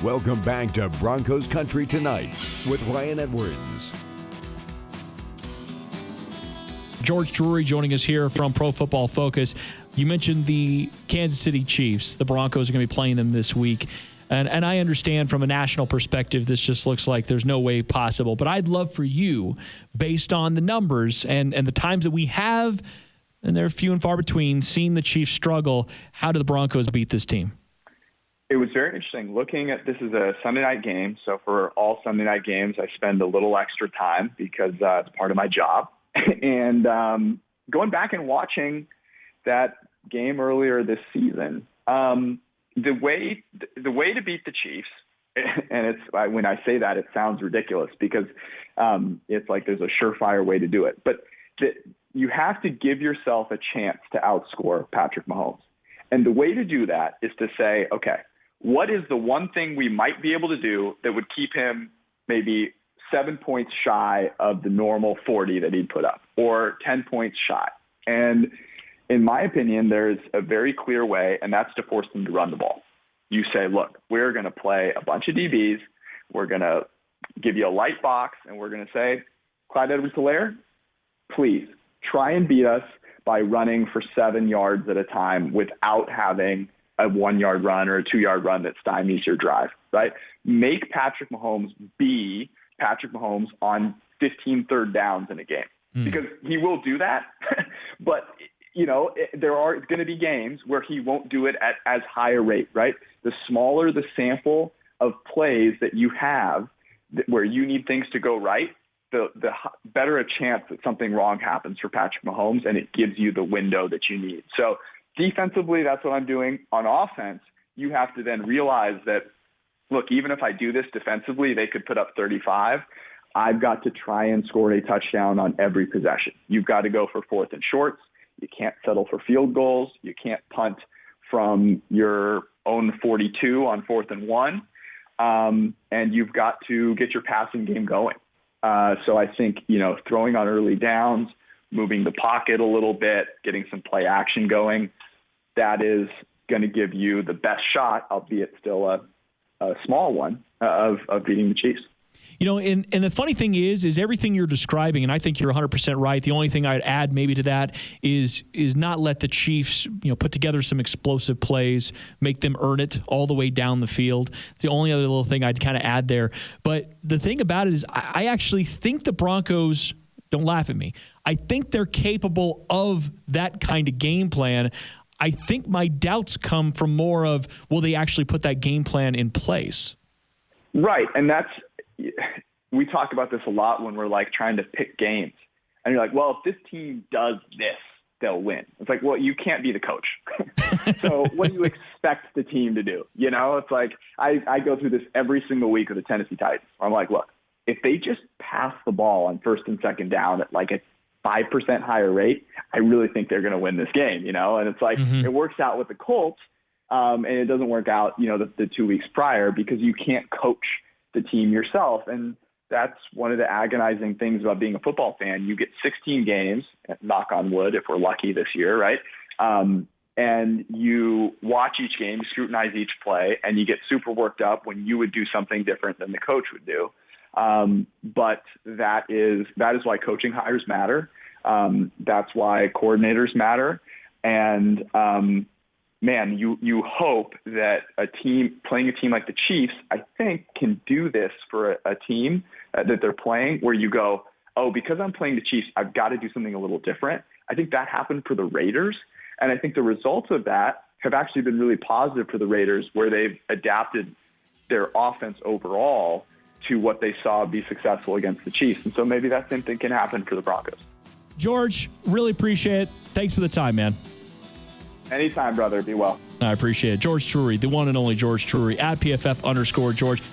Welcome back to Broncos Country Tonight with Ryan Edwards. George Chahrouri joining us here from Pro Football Focus. You mentioned the Kansas City Chiefs. The Broncos are going to be playing them this week. And I understand from a national perspective, this just looks like there's no way possible. But I'd love for you, based on the numbers and the times that we have, and they're few and far between, seeing the Chiefs struggle, how do the Broncos beat this team? It was very interesting looking at this is a Sunday night game. So for all Sunday night games, I spend a little extra time because it's part of my job. And going back and watching that game earlier this season, the way to beat the Chiefs, and it's when I say that, it sounds ridiculous because it's like there's a surefire way to do it. But you have to give yourself a chance to outscore Patrick Mahomes. And the way to do that is to say, okay, what is the one thing we might be able to do that would keep him maybe 7 points shy of the normal 40 that he'd put up, or 10 points shy? And in my opinion, there's a very clear way, and that's to force them to run the ball. You say, look, we're going to play a bunch of DBs. We're going to give you a light box, and we're going to say, Clyde Edwards-Helaire, please try and beat us by running for 7 yards at a time without having a 1 yard run or a 2 yard run that stymies your drive, right? Make Patrick Mahomes be Patrick Mahomes on 15 third downs in a game because he will do that. But, you know, there are going to be games where he won't do it at as high a rate, right? The smaller the sample of plays that you have where you need things to go right, the better a chance that something wrong happens for Patrick Mahomes, and it gives you the window that you need. So defensively, that's what I'm doing. On offense, you have to then realize that, look, even if I do this defensively, they could put up 35. I've got to try and score a touchdown on every possession. You've got to go for fourth and shorts. You can't settle for field goals. You can't punt from your own 42 on 4th and 1. And you've got to get your passing game going. So I think, you know, throwing on early downs, moving the pocket a little bit, getting some play action going, that is going to give you the best shot, albeit still a small one, of beating the Chiefs. You know, and the funny thing is everything you're describing, and I think you're 100% right. The only thing I'd add maybe to that is not let the Chiefs, you know, put together some explosive plays, make them earn it all the way down the field. It's the only other little thing I'd kind of add there. But the thing about it is I actually think the Broncos, don't laugh at me, I think they're capable of that kind of game plan. I think my doubts come from more of, will they actually put that game plan in place? Right, and we talk about this a lot when we're like trying to pick games. And you're like, well, if this team does this, they'll win. It's like, well, you can't be the coach. So what do you expect the team to do? You know, it's like I go through this every single week with the Tennessee Titans. I'm like, look, if they just pass the ball on first and second down at like a 5% higher rate, I really think they're going to win this game, you know? And it's like, it works out with the Colts, and it doesn't work out, you know, the 2 weeks prior because you can't coach the team yourself. And that's one of the agonizing things about being a football fan. You get 16 games, knock on wood, if we're lucky this year, right? And you watch each game, you scrutinize each play, and you get super worked up when you would do something different than the coach would do. But that is why coaching hires matter. That's why coordinators matter. And, man, you hope that playing a team like the Chiefs, I think, can do this for a team that they're playing where you go, oh, because I'm playing the Chiefs, I've got to do something a little different. I think that happened for the Raiders. And I think the results of that have actually been really positive for the Raiders, where they've adapted their offense overall to what they saw be successful against the Chiefs. And so maybe that same thing can happen for the Broncos. George, really appreciate it. Thanks for the time, man. Anytime, brother. Be well. I appreciate it. George Chahrouri, the one and only George Chahrouri, at PFF_George.